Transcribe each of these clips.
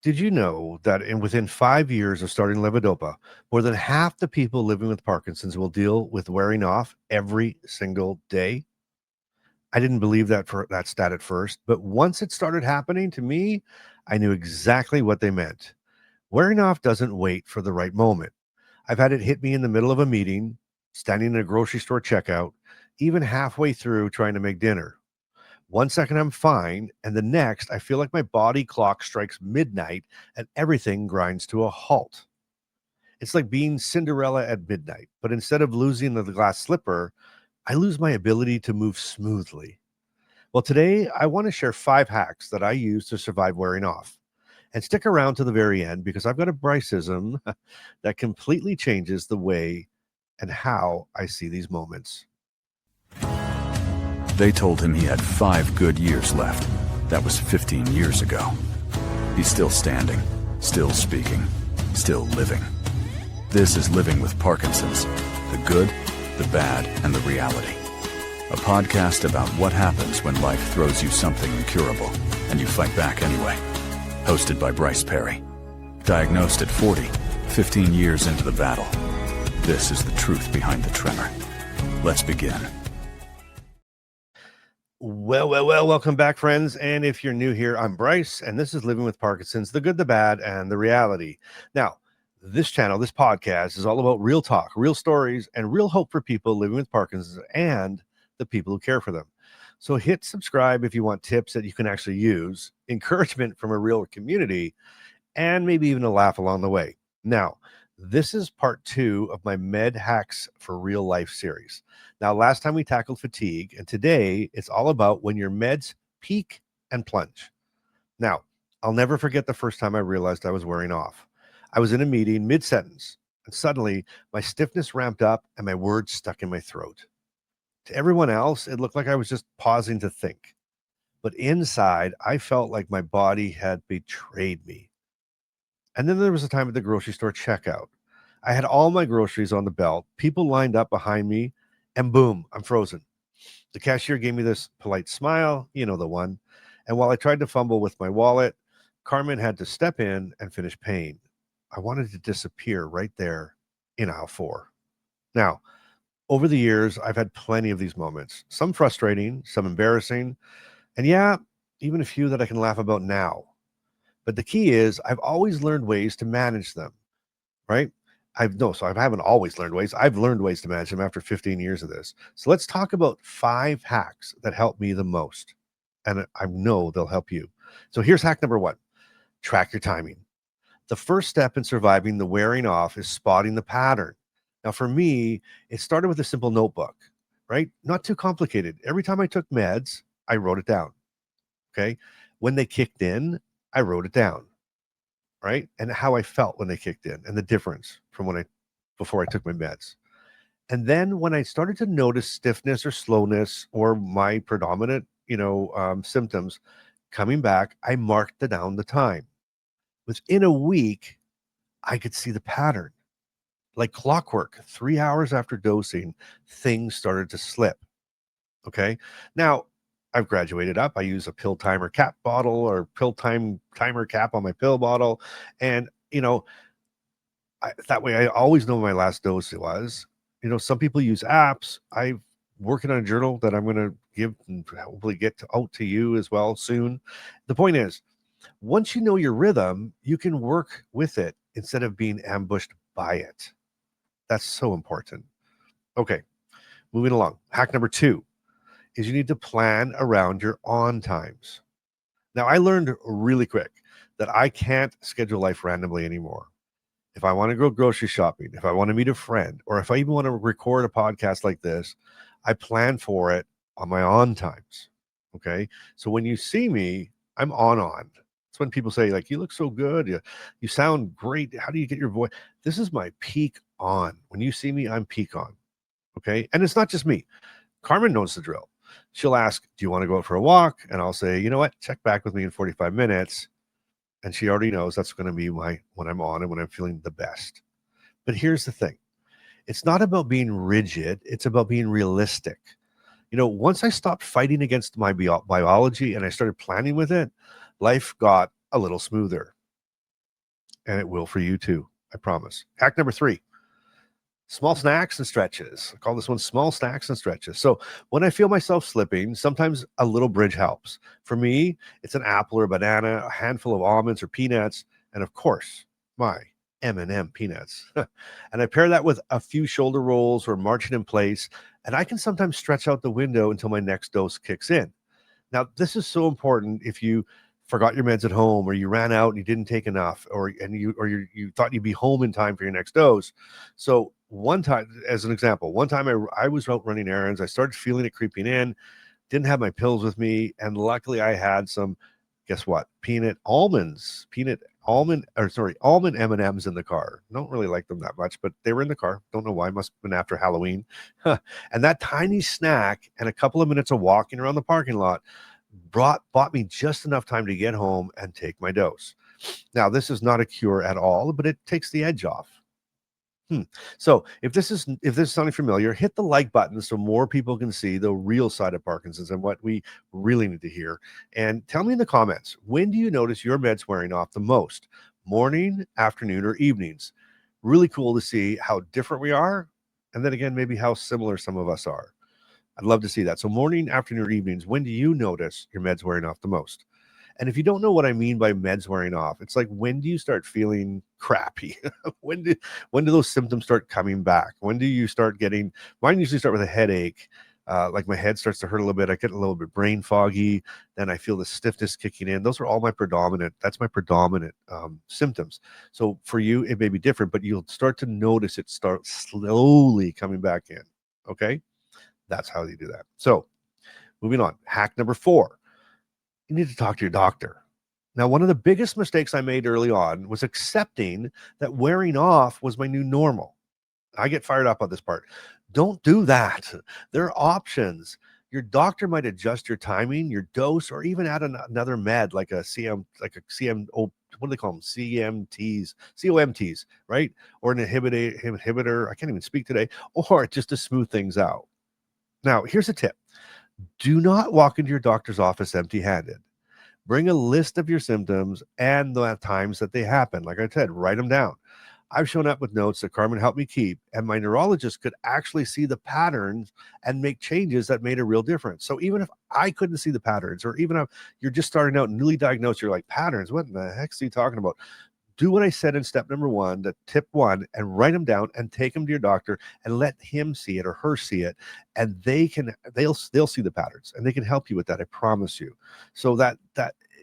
Did you know that within 5 years of starting Levodopa, more than half the people living with Parkinson's will deal with wearing off every single day? I didn't believe that stat at first, but once it started happening to me, I knew exactly what they meant. Wearing off doesn't wait for the right moment. I've had it hit me in the middle of a meeting, standing in a grocery store checkout, even halfway through trying to make dinner. 1 second I'm fine, and the next I feel like my body clock strikes midnight and everything grinds to a halt. It's like being Cinderella at midnight, but instead of losing the glass slipper, I lose my ability to move smoothly. Well, today I want to share 5 hacks that I use to survive wearing off. And stick around to the very end because I've got a Bryce-ism that completely changes the way and how I see these moments. They told him he had 5 good years left. That was 15 years ago. He's still standing, still speaking, still living. This is Living with Parkinsons, the good, the bad, and the reality. A podcast about what happens when life throws you something incurable and you fight back anyway. Hosted by Bryce Perry. Diagnosed at 40, 15 years into the battle. This is the truth behind the tremor. Let's begin. Well, welcome back, friends. And if you're new here, I'm Bryce, and this is Living with Parkinson's, the good, the bad, and the reality. Now, this channel, this podcast is all about real talk, real stories, and real hope for people living with Parkinson's and the people who care for them. So hit subscribe if you want tips that you can actually use, encouragement from a real community, and maybe even a laugh along the way. Now, this is part 2 of my Med Hacks for Real Life series. Now, last time we tackled fatigue, and today it's all about when your meds peak and plunge. Now, I'll never forget the first time I realized I was wearing off. I was in a meeting mid-sentence, and suddenly my stiffness ramped up and my words stuck in my throat. To everyone else, it looked like I was just pausing to think. But inside, I felt like my body had betrayed me. And then there was a time at the grocery store checkout. I had all my groceries on the belt, people lined up behind me, and boom, I'm frozen. The cashier gave me this polite smile, you know the one. And while I tried to fumble with my wallet, Carmen had to step in and finish paying. I wanted to disappear right there in aisle 4. Now, over the years, I've had plenty of these moments, some frustrating, some embarrassing, and yeah, even a few that I can laugh about now. But the key is I've always learned ways to manage them, right? I haven't always learned ways. I've learned ways to manage them after 15 years of this. So let's talk about 5 hacks that help me the most. And I know they'll help you. So here's hack number 1. Track your timing. The first step in surviving the wearing off is spotting the pattern. Now, for me, it started with a simple notebook, right? Not too complicated. Every time I took meds, I wrote it down. Okay. When they kicked in, I wrote it down, right? And how I felt when they kicked in and the difference from before I took my meds. And then when I started to notice stiffness or slowness or my predominant, symptoms coming back, I marked down the time. Within a week, I could see the pattern. Like clockwork, 3 hours after dosing, things started to slip. Okay. Now, I've graduated up. I use a pill timer cap bottle or timer cap on my pill bottle. And, that way I always know my last dose was. Some people use apps. I'm working on a journal that I'm going to give and hopefully get out to you as well soon. The point is, once you know your rhythm, you can work with it instead of being ambushed by it. That's so important. Okay, moving along. Hack number 2 is you need to plan around your on times. Now, I learned really quick that I can't schedule life randomly anymore. If I want to go grocery shopping, if I want to meet a friend, or if I even want to record a podcast like this, I plan for it on my on times. Okay. So when you see me, I'm on. It's when people say, like, you look so good. You sound great. How do you get your voice? This is my peak on. When you see me, I'm peak on. Okay. And it's not just me. Carmen knows the drill. She'll ask, do you want to go out for a walk? And I'll say, you know what? Check back with me in 45 minutes. And she already knows that's going to be when I'm on and when I'm feeling the best. But here's the thing. It's not about being rigid. It's about being realistic. Once I stopped fighting against my biology and I started planning with it, life got a little smoother. and it will for you too. I promise. Hack number 3. Small snacks and stretches. I call this one small snacks and stretches. So when I feel myself slipping, sometimes a little bridge helps. For me, it's an apple or a banana, a handful of almonds or peanuts, and of course, my M&M peanuts. And I pair that with a few shoulder rolls or marching in place, and I can sometimes stretch out the window until my next dose kicks in. Now, this is so important if you forgot your meds at home, or you ran out and you didn't take enough, or you thought you'd be home in time for your next dose. So one time, as an example, one time I was out running errands. I started feeling it creeping in, didn't have my pills with me, and luckily I had some, guess what? Almond M&Ms in the car. Don't really like them that much, but they were in the car. Don't know why. Must have been after Halloween. And that tiny snack and a couple of minutes of walking around the parking lot bought me just enough time to get home and take my dose. Now, this is not a cure at all, but it takes the edge off. So if this is sounding familiar, hit the like button so more people can see the real side of Parkinson's and what we really need to hear. And tell me in the comments, when do you notice your meds wearing off the most? Morning, afternoon, or evenings? Really cool to see how different we are. And then again, maybe how similar some of us are. I'd love to see that. So morning, afternoon, or evenings, when do you notice your meds wearing off the most? And if you don't know what I mean by meds wearing off, it's like, when do you start feeling crappy? when do those symptoms start coming back? When do you start getting, mine usually start with a headache. Like my head starts to hurt a little bit. I get a little bit brain foggy. Then I feel the stiffness kicking in. Those are all my predominant symptoms. So for you, it may be different, but you'll start to notice it start slowly coming back in. Okay. That's how you do that. So moving on, hack number 4. You need to talk to your doctor. Now, one of the biggest mistakes I made early on was accepting that wearing off was my new normal. I get fired up on this part. Don't do that. There are options. Your doctor might adjust your timing, your dose, or even add another med like a CM, what do they call them? COMTs, right? Or an inhibitor. I can't even speak today. Or just to smooth things out. Now, here's a tip. Do not walk into your doctor's office empty-handed. Bring a list of your symptoms and the times that they happen. Like I said, write them down. I've shown up with notes that Carmen helped me keep, and my neurologist could actually see the patterns and make changes that made a real difference. So even if I couldn't see the patterns, or even if you're just starting out newly diagnosed, you're like, patterns, what in the heck is he talking about? Do what I said in step number 1, the tip 1, and write them down and take them to your doctor and let him see it or her see it. And they'll see the patterns and they can help you with that. I promise you. So that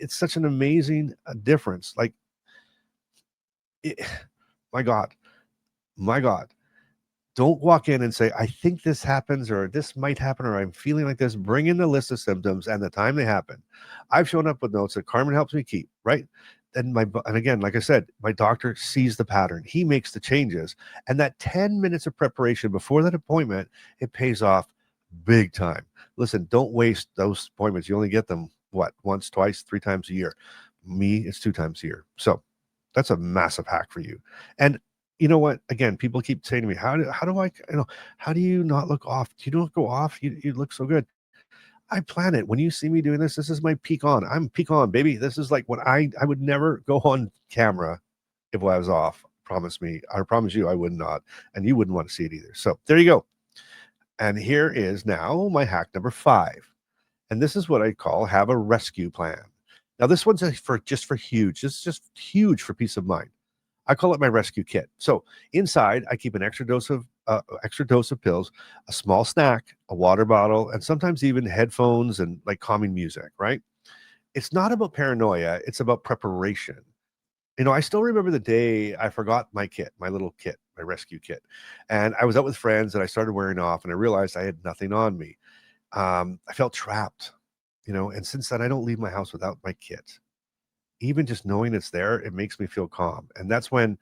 it's such an amazing difference. Like, my God, don't walk in and say, I think this happens, or this might happen, or I'm feeling like this. Bring in the list of symptoms and the time they happen. I've shown up with notes that Carmen helps me keep, right? And again, like I said, my doctor sees the pattern. He makes the changes. And that 10 minutes of preparation before that appointment, it pays off big time. Listen, don't waste those appointments. You only get them, once, twice, 3 times a year. Me, it's 2 times a year. So that's a massive hack for you. And you know what? Again, people keep saying to me, how do you not look off? Do you not go off? You look so good. I plan it. When you see me doing this, this is my peak on. I'm peak on, baby. This is like when I would never go on camera if I was off. Promise me. I promise you I would not. And you wouldn't want to see it either. So there you go. And here is now my hack number 5. And this is what I call have a rescue plan. Now, this one's just huge. This is just huge for peace of mind. I call it my rescue kit. So inside, I keep an extra dose of pills, a small snack, a water bottle, and sometimes even headphones and like calming music, right? It's not about paranoia. It's about preparation. I still remember the day I forgot my kit, my little kit, my rescue kit. And I was out with friends and I started wearing off and I realized I had nothing on me. I felt trapped, and since then I don't leave my house without my kit. Even just knowing it's there, it makes me feel calm. And that's when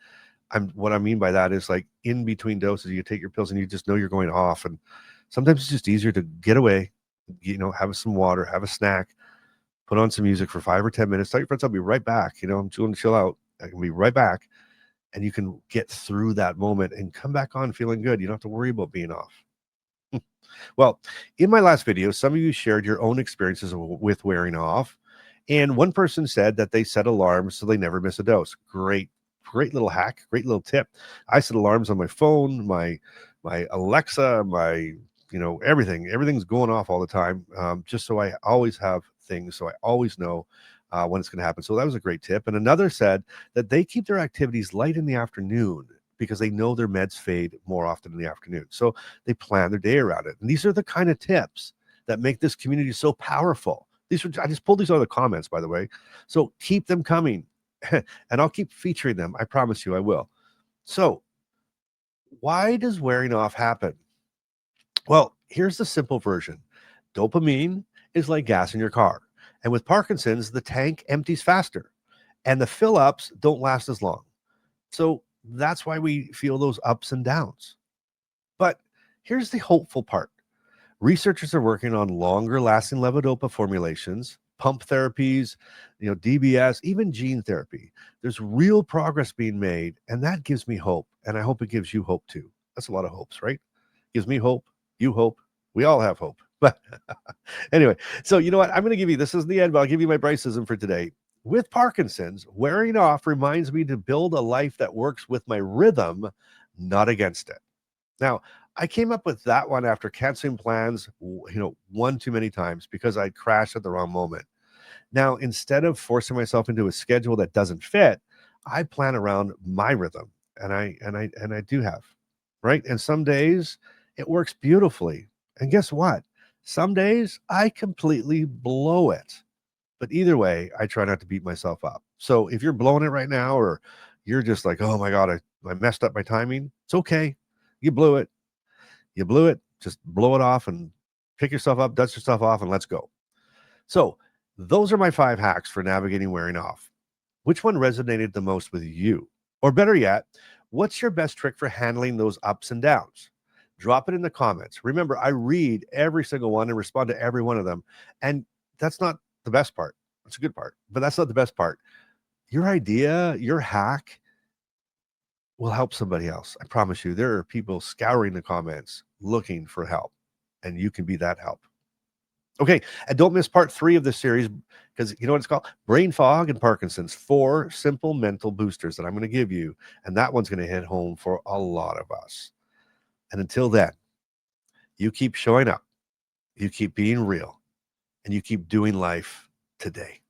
what I mean by that is, like, in between doses, you take your pills and you just know you're going off. And sometimes it's just easier to get away, have some water, have a snack, put on some music for 5 or 10 minutes. Tell your friends I'll be right back. I'm going to chill out. I can be right back. And you can get through that moment and come back on feeling good. You don't have to worry about being off. Well, in my last video, some of you shared your own experiences with wearing off. And one person said that they set alarms so they never miss a dose. Great great little hack, great little tip. I set alarms on my phone, my Alexa, my everything's going off all the time, just so I always have things, so I always know when it's going to happen. So that was a great tip. And another said that they keep their activities light in the afternoon because they know their meds fade more often in the afternoon. So they plan their day around it. And these are the kind of tips that make this community so powerful. I just pulled these out of the comments, by the way. So keep them coming and I'll keep featuring them. I promise you I will. So why does wearing off happen? Well, here's the simple version. Dopamine is like gas in your car. And with Parkinson's, the tank empties faster and the fill ups don't last as long. So that's why we feel those ups and downs. But here's the hopeful part. Researchers are working on longer lasting levodopa formulations, pump therapies, DBS, even gene therapy. There's real progress being made, and that gives me hope. And I hope it gives you hope too. That's a lot of hopes, right? Gives me hope, you hope, we all have hope. But anyway, so you know what? I'm going to give you, this is the end, but I'll give you my Bryce-ism for today. With Parkinson's, wearing off reminds me to build a life that works with my rhythm, not against it. Now, I came up with that one after canceling plans, one too many times because I crashed at the wrong moment. Now, instead of forcing myself into a schedule that doesn't fit, I plan around my rhythm, and I do have, right? And some days it works beautifully. And guess what? Some days I completely blow it. But either way, I try not to beat myself up. So if you're blowing it right now, or you're just like, oh my God, I messed up my timing, it's okay. You blew it. You blew it. Just blow it off and pick yourself up, dust yourself off, and let's go. So those are my 5 hacks for navigating wearing off. Which one resonated the most with you? Or better yet, what's your best trick for handling those ups and downs? Drop it in the comments. Remember, I read every single one and respond to every one of them. And that's not the best part. That's a good part, but that's not the best part. Your idea, your hack will help somebody else. I promise you, there are people scouring the comments looking for help, and you can be that help. Okay, and don't miss part 3 of this series, because you know what it's called? Brain fog and Parkinson's, 4 simple mental boosters that I'm going to give you, and that one's going to hit home for a lot of us. And until then, you keep showing up, you keep being real, and you keep doing life today.